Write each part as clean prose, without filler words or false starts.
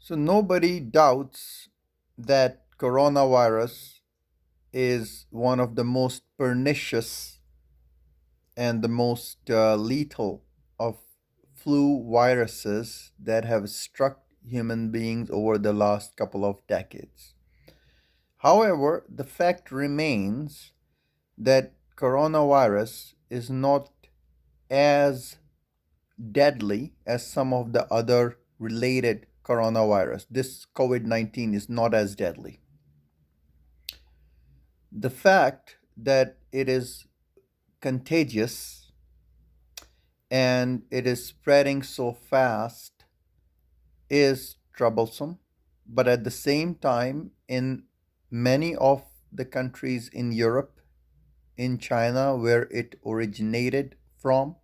So nobody doubts that coronavirus is one of the most pernicious and the most lethal of flu viruses that have struck human beings over the last couple of decades. However, the fact remains that coronavirus is not as deadly as some of the other related coronavirus. This COVID 19 is not as deadly. The fact that it is contagious and it is spreading so fast is troublesome, but at the same time, in many of the countries in Europe, in China, where it originated from,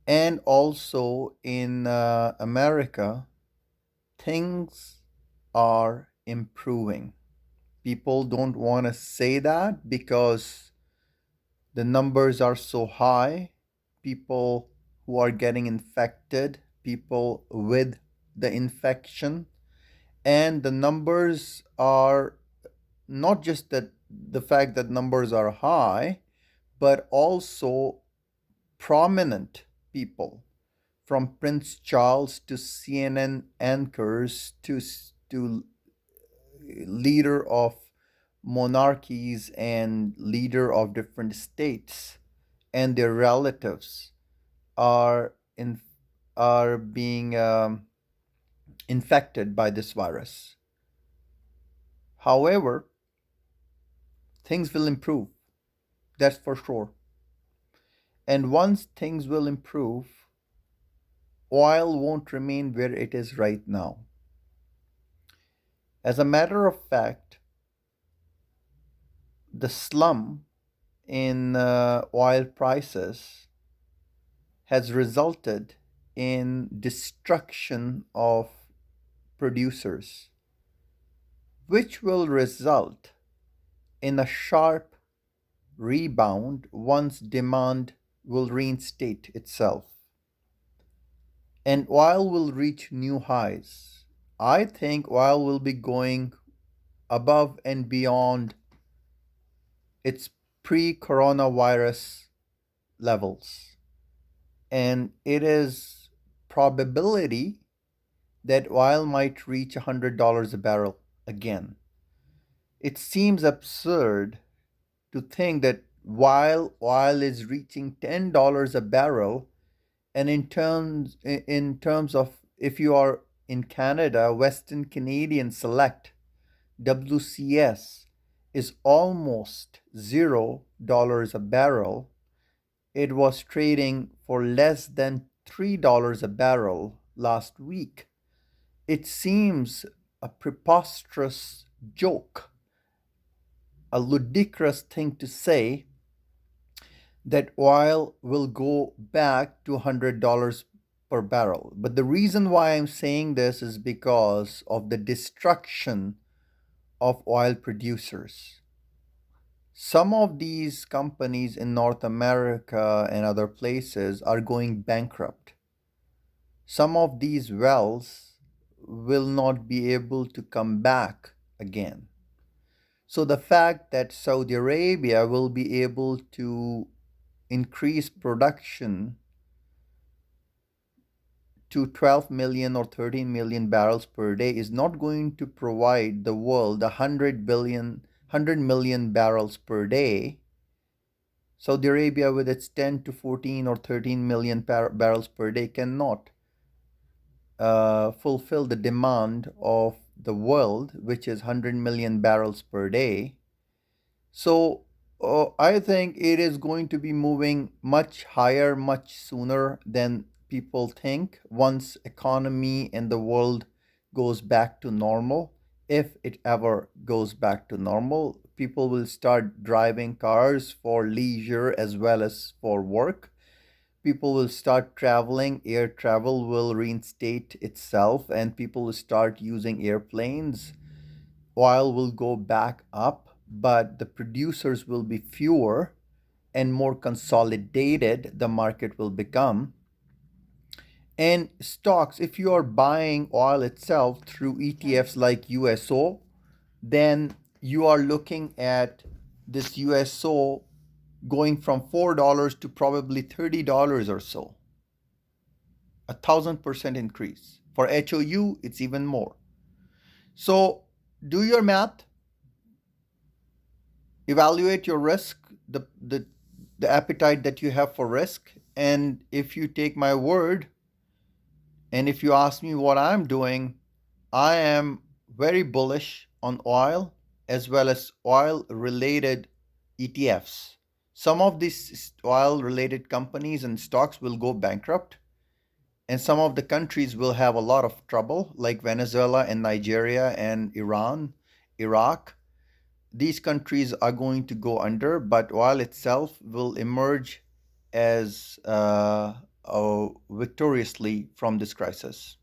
and also in America, things are improving. People don't want to say that because the numbers are so high. People who are getting infected, people with the infection, and the numbers are not just that the fact that numbers are high, but also prominent people from Prince Charles to CNN anchors to leader of monarchies and leader of different states and their relatives are in are being infected by this virus. However, things will improve. That's for sure. And once things will improve, oil won't remain where it is right now. As a matter of fact, the slump in oil prices has resulted in destruction of producers, which will result in a sharp rebound once demand will reinstate itself and oil will reach new highs. I think oil will be going above and beyond its pre coronavirus levels. And it is probability that oil might reach $100 a barrel again. It seems absurd to think that while oil is reaching $10 a barrel, and in terms of if you are in Canada, Western Canadian Select WCS is almost $0 a barrel. It was trading for less than $3 a barrel last week. It seems a preposterous joke, a ludicrous thing to say that oil will go back to $100 per barrel. But the reason why I'm saying this is because of the destruction of oil producers. Some of these companies in North America and other places are going bankrupt. Some of these wells will not be able to come back again. So the fact that Saudi Arabia will be able to increase production to 12 million or 13 million barrels per day is not going to provide the world 100 million barrels per day. Saudi Arabia, with its 10 to 14 or 13 million barrels per day, cannot fulfill the demand of the world, which is 100 million barrels per day. So I think it is going to be moving much higher, much sooner than people think once economy and the world goes back to normal. If it ever goes back to normal, people will start driving cars for leisure as well as for work. People will start traveling, air travel will reinstate itself, and people will start using airplanes. Oil will go back up, but the producers will be fewer and more consolidated the market will become. And stocks, if you are buying oil itself through ETFs like USO, then you are looking at this USO going from $4 to probably $30 or so, 1,000% increase. For HOU, it's even more. So do your math, evaluate your risk, the appetite that you have for risk. And if you take my word, and if you ask me what I'm doing, I am very bullish on oil as well as oil related ETFs. Some of these oil related companies and stocks will go bankrupt, and some of the countries will have a lot of trouble, like Venezuela and Nigeria and Iran, Iraq. These countries are going to go under, but oil itself will emerge as victoriously from this crisis.